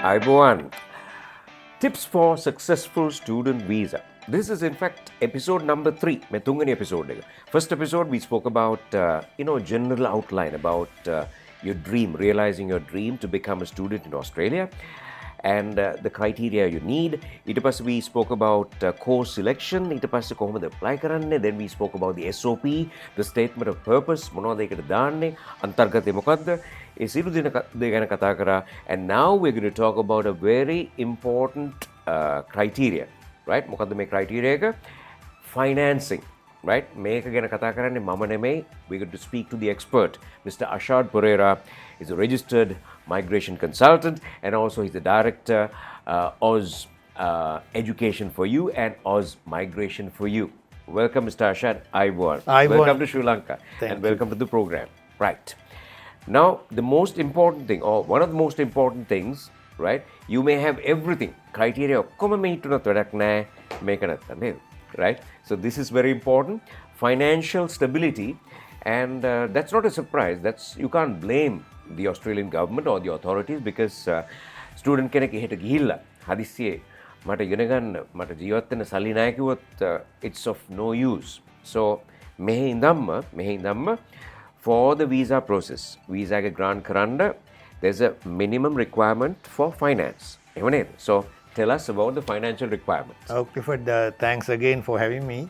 Iboan. Tips for successful student visa. This is in fact episode number 3. Metungani episode. First episode we spoke about general outline about your dream, realizing your dream to become a student in Australia, and the criteria you need. ඊට පස්සේ we spoke about course selection. ඊට පස්සේ කොහොමද apply කරන්නේ. Then we spoke about the SOP, the statement of purpose. මොනවද ඒකට දාන්නේ? අන්තර්ගතය මොකක්ද? ඒ සියලු දේ ගැන කතා කරා. And now we're going to talk about a very important criteria, right? මොකද්ද මේ criteria එක? Financing, right? මේක ගැන කතා කරන්නේ මම නෙමෙයි. We're going to speak to the expert, Mr. Ashad Perera. He's a registered migration consultant, and also he's the director, Oz Education for You and Oz Migration for You. Welcome, Mr. Ashad. Welcome to Sri Lanka. Thank welcome to the program. Right. Now, the most important thing, or one of the most important things, right? You may have everything. Criteria ඔක්කොම මේටුනත් වැඩක් නැහැ මේක නැත්තම් නේද? Right? So this is very important. Financial stability, and that's not a surprise. You can't blame the Australian government or the authorities because student කෙනෙක් එහෙට ගිහිල්ලා හදිස්සියේ මට ඉගෙන ගන්න මට ජීවත් වෙන්න සල්ලි නැහැ කිව්වොත් it's of no use. So මෙහි ඉඳන්ම for the visa process, visa එක grant කරන්න there's a minimum requirement for finance. එහෙම නේද? So tell us about the financial requirements. Okay, thanks again for having me.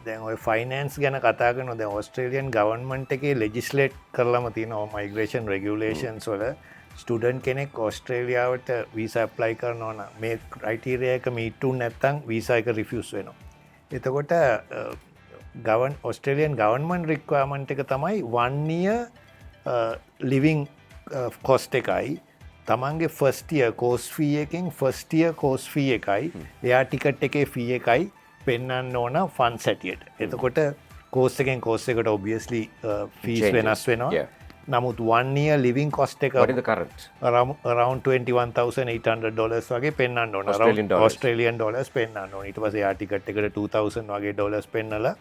දැන් ඔය ෆයිනන්ස් ගැන කතා කරනවා. දැන් ඔස්ට්‍රේලියන් ගවර්න්මන්ට් එකේ ලෙජිස්ලේට් කරලාම තියෙනවා මයිග්‍රේෂන් රෙගියුලේෂන්ස් වල ස්ටුඩන්ට් කෙනෙක් ඔස්ට්‍රේලියාවට වීසා ඇප්ලයි කරනවා නම් මේ ක්‍රයිටීරියා එක මීට් වුනේ නැත්නම් වීසා එක රිෆියුස් වෙනවා. එතකොට ඔස්ට්‍රේලියන් ගවර්න්මන්ට් රික්වයර්මන්ට් එක තමයි 1 year living cost එකයි තමන්ගේ ෆස්ට් ඉයර් කෝස් ෆී එකෙන් ෆස්ට් ඉයර් කෝස් ෆී එකයි එයා ටිකට් එකේ ෆී එකයි පෙන්වන්න ඕන ෆන්ඩ්ස් හැටියට. එතකොට කෝස් එකෙන් කෝස් එකට obviously fees වෙනස් වෙනවා. නමුත් 1 year living cost එක what is the current? around $21,800 වගේ පෙන්වන්න ඕන. Australian dollars පෙන්වන්න ඕන. ඊට පස්සේ එයා ටිකට් එකට $2,000 වගේ dollars පෙන්නලා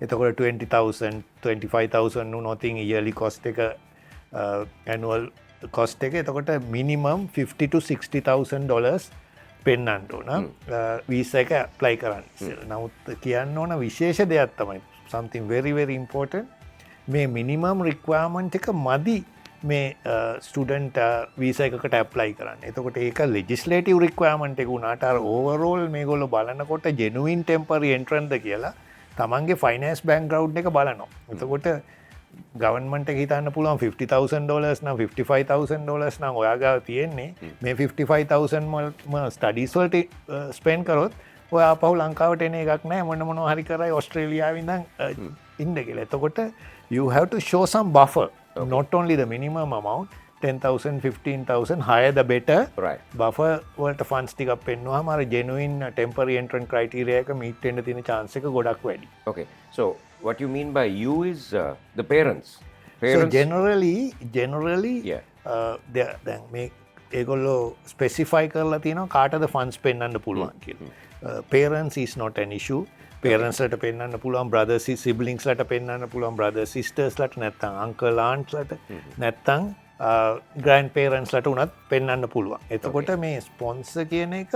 එතකොට 20,000 25,000 නොතින් yearly cost එක annual cost එක. එතකොට minimum $50,000 to $60,000 පෙන්වන්න ඕන වීසා එක ඇප්ලයි කරන්න. නමුත් කියන්න ඕන විශේෂ දෙයක් තමයි something very very important. මේ minimum requirement එක මදි මේ ස්ටුඩන්ට් වීසා එකකට ඇප්ලයි කරන්න. එතකොට ඒක legislative requirement එක වුණාට අර overall මේගොල්ලෝ බලනකොට genuine temporary entrant ද කියලා තමන්ගේ finance background එක බලනවා. එතකොට ගවර්න්මන්ට් එක හිතන්න පුළුවන් $50,000 නම් $55,000 නම් ඔයා ගාව තියෙන්නේ මේ $55,000 ස්ටඩීස් වලට ස්පෙන්ඩ් කරොත් ඔයා ආපහු ලංකාවට එන එකක් නැහැ මොනවා හරි කරයි ඔස්ට්‍රේලියාවේ ඉඳන් ඉන්න කියලා. එතකොට you have to show some buffer. Okay. Not only the minimum amount 10,000 15,000 higher the better. Right. Buffer වලට funds ටිකක් පෙන්නුවාම අර genuine temporary entrant criteria එක meet වෙන්න තියෙන chance එක ගොඩක් වැඩි. Okay. So what you mean by you is the parents. So generally දැන් මේ ඒගොල්ලෝ ස්පෙසිෆයි කරලා තියෙනවා කාටද ෆන්ඩ්ස් පෙන්වන්න පුළුවන් කියලා. Parents is not an issue. Parents ලට පෙන්වන්න පුළුවන්, brothers siblings ලට පෙන්වන්න පුළුවන්, brothers sisters ලට නැත්නම් uncle aunts ලට නැත්නම් grandparents ලට උනත් පෙන්වන්න පුළුවන්. එතකොට මේ ස්පොන්සර් කියන එක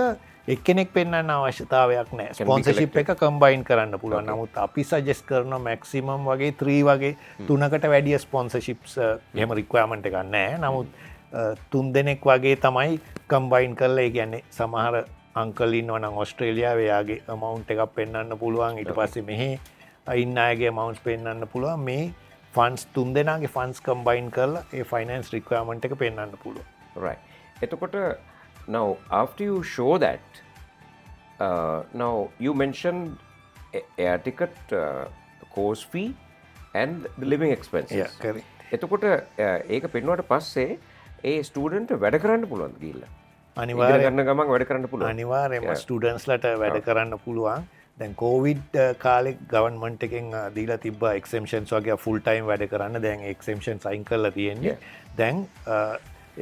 එක්කෙනෙක් පෙන්වන්න අවශ්‍යතාවයක් නැහැ. ස්පොන්සර්ෂිප් එක කම්බයින් කරන්න පුළුවන්. නමුත් අපි සජෙස්ට් කරනවා මැක්සිමම් වගේ 3 වගේ 3කට වැඩිය ස්පොන්සර්ෂිප්ස් එහෙම රික්වයර්මන්ට් එකක් නැහැ. නමුත් 3 දෙනෙක් වගේ තමයි කම්බයින් කරලා ඒ කියන්නේ සමහර අංකල් ඉන්නවා නම් ඔස්ට්‍රේලියාවේ යාගේ amount එකක් පෙන්වන්න පුළුවන්. ඊට පස්සේ මෙහි ඉන්න අයගේ amounts පෙන්වන්න පුළුවන්. මේ funds 3 දෙනාගේ funds combine කරලා ඒ finance requirement එක පෙන්වන්න පුළුවන්. Right. එතකොට now after you show that now you mentioned air ticket, course fee and the living expenses. Yeah, correct. එතකොට ඒක පෙන්වුවට පස්සේ ඒ ස්ටුඩන්ට් වැඩ කරන්න පුළුවන්ද කියලා? අනිවාර්යයෙන් ගන්න ගමන් වැඩ කරන්න පුළුවන්. අනිවාර්යයෙන්ම ස්ටුඩන්ට්ස් ලට වැඩ කරන්න පුළුවන්. දැන් කොවිඩ් කාලේ ගවර්න්මන්ට් එකෙන් දීලා තිබ්බ එක්සෙම්ෂන්ස් වගේ ෆුල් ටයිම් වැඩ කරන්න. දැන් එක්සෙම්ෂන්ස් අයින් කරලා තියෙන්නේ. දැන්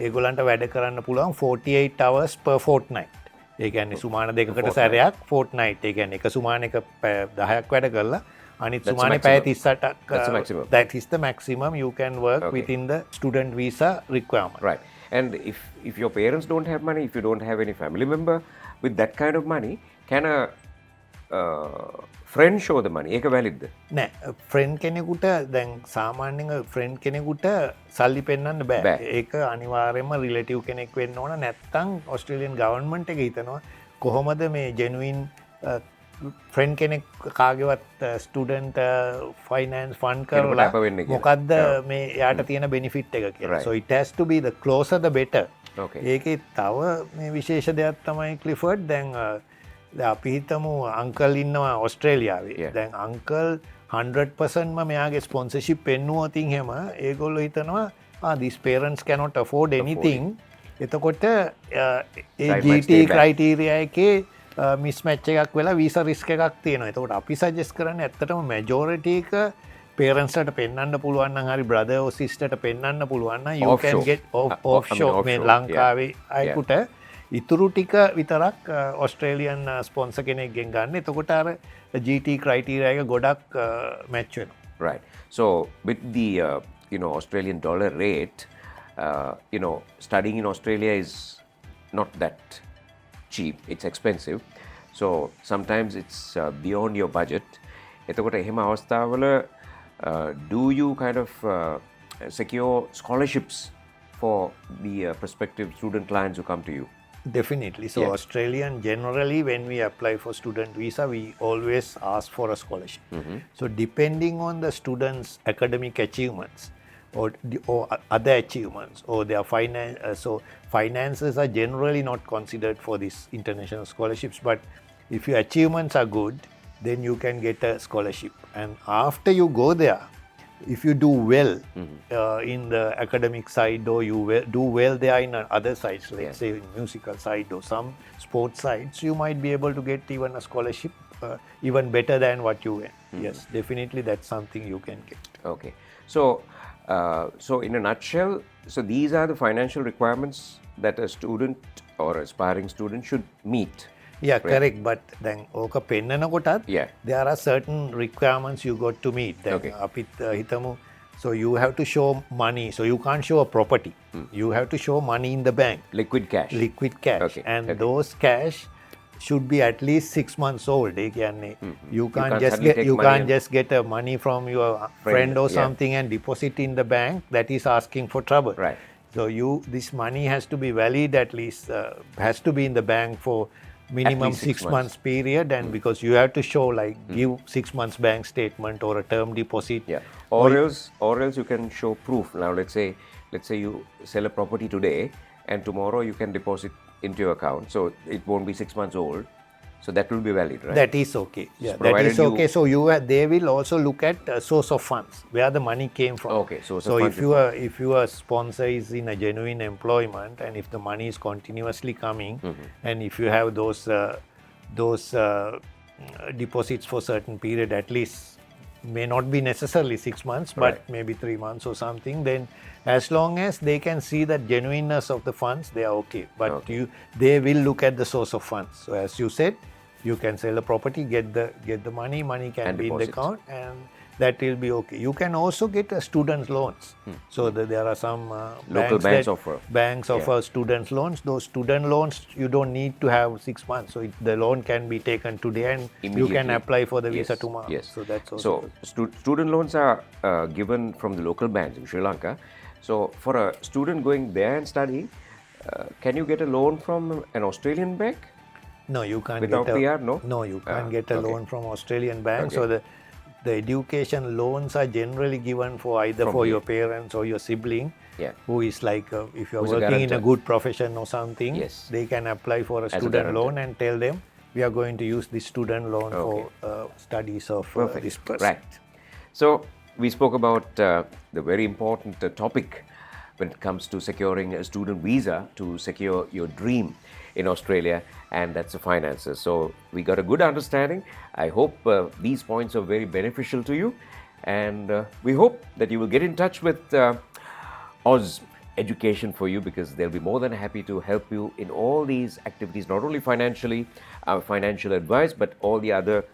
ඒගොල්ලන්ට වැඩ කරන්න පුළුවන් 48 hours per fortnight. ඒ කියන්නේ සුමාන දෙකකට සැරයක් fortnight. ඒ කියන්නේ එක සුමානයක 10ක් වැඩ කරලා අනිත් සුමානේ පැය 38ක්. That is the maximum you can work within the student visa requirement. Right. And if your parents don't have money, if you don't have any family member with that kind of money, can a friend show the money? ඒක වැලිද්ද? නෑ friend කෙනෙකුට දැන් සාමාන්‍යයෙන් friend කෙනෙකුට සල්ලි පෙන්වන්න බෑ. ඒක අනිවාර්යයෙන්ම රිලේටිව් කෙනෙක් වෙන්න ඕන. නැත්නම් ඔස්ට්‍රේලියන් ගවර්න්මන්ට් එක හිතනවා කොහොමද මේ ජෙනුයින් ෆ්‍රෙන්ඩ් කෙනෙක් කාගේවත් ස්ටුඩන්ට් ෆයිනෑන්ස් ෆන්ඩ් කරලා මොකද්ද මේ යාට තියෙන බෙනිෆිට් එක කියලා. So it has to be the closer the better. ඒකේ තව මේ විශේෂ දෙයක් තමයි ක්ලිෆර්ඩ් දැන් අපි හිතමු අංකල් ඉන්නවා ඔස්ට්‍රේලියාවේ. දැන් අංකල් 100%ම මෙයාගේ ස්පොන්සර්ෂිප් පෙන්නුවොතින් හැම ඒගොල්ලෝ හිතනවා these parents cannot afford anything. එතකොට ඒ GT ක්‍රයිටීරියා එකේ මිස්මැච් එකක් වෙලා වීසා රිස්ක් එකක් තියෙනවා. එතකොට අපි සජෙස්ට් කරන්නේ ඇත්තටම මැජොරිටි එක පේරන්ට්ස්ට පෙන්වන්න පුළුවන් නම් හරි බ්‍රදර් or සිස්ටර්ට පෙන්වන්න පුළුවන් නම් you can get offshore මේ ලංකාවේ අයකුට ඉතුරු ටික විතරක් ඔස්ට්‍රේලියන් ස්පොන්සර් කෙනෙක්ගෙන් ගන්න. එතකොට අර GT ක්‍රයිටීරියා එක ගොඩක් මැච් වෙනවා. Right. So with the Australian dollar rate, studying in Australia is not that cheap. It's expensive. So sometimes it's beyond your budget. එතකොට එහෙම අවස්ථාවල do you kind of secure scholarships for the prospective student clients who come to you? Definitely. So Australian generally when we apply for student visa we always ask for a scholarship. So depending on the students academic achievements or other achievements or their finances are generally not considered for these international scholarships, but if your achievements are good then you can get a scholarship, and after you go there if you do well in the academic side or you do well there in other sides, let's say in musical side or some sports sides, you might be able to get even a scholarship even better than what you win. Yes, definitely that's something you can get. Okay. So in a nutshell, so these are the financial requirements that a student or aspiring student should meet. Yeah, right? Correct. But then ඕක පෙන්නනකොටත් there are certain requirements you got to meet. Then අපිත් හිතමු so you have to show money. So you can't show a property. You have to show money in the bank. Liquid cash. Okay. And those cash should be at least 6 months old. You can't just get money from your friend or something and deposit in the bank. That is asking for trouble. Right. So this money has to be valid at least, has to be in the bank for minimum 6 months period, and because you have to show give 6 months bank statement or a term deposit. Or else you can show proof. Now let's say you sell a property today and tomorrow you can deposit into your account, so it won't be 6 months old, so that will be valid, right? That is okay. That is okay. So they will also look at source of funds, where the money came from. Okay. So if your sponsor is in a genuine employment and if the money is continuously coming, and if you have those deposits for certain period, at least may not be necessarily 6 months, but maybe 3 months or something, then as long as they can see the genuineness of the funds, they are okay. But they will look at the source of funds. So as you said, you can sell a property, get the money can and be deposit. in the account, and that will be okay. You can also get student loans. So there are some local banks offer student loans. Those student loans you don't need to have 6 months. So the loan can be taken today and you can apply for the visa tomorrow. Yes. So that's also student loans are given from the local banks in Sri Lanka. So for a student going there and studying, can you get a loan from an Australian bank? No, you can't Without get PR, no? No, you can't get a loan from Australian bank. So the education loans are generally given for either for your parents or your sibling, who is if you are working in a good profession or something, they can apply for a student loan and tell them we are going to use this student loan for studies of this person. Right. So we spoke about the very important topic when it comes to securing a student visa to secure your dream in Australia, and that's the finances. So we got a good understanding. I hope these points are very beneficial to you, and we hope that you will get in touch with Oz Education for you, because they'll be more than happy to help you in all these activities, not only financial advice, but all the other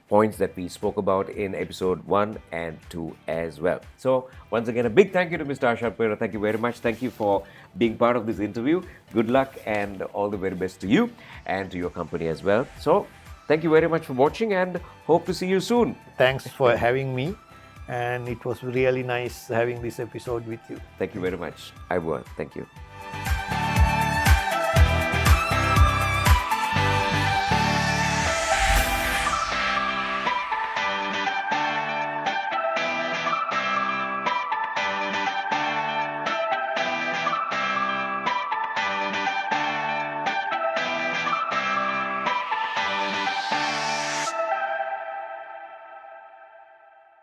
points that we spoke about in episode 1 and 2 as well. So once again, a big thank you to Mr. Ashad Perera. Thank you very much. Thank you for being part of this interview. Good luck and all the very best to you and to your company as well. So thank you very much for watching and hope to see you soon. Thanks for having me, and it was really nice having this episode with you. Thank you very much. I will. Thank you.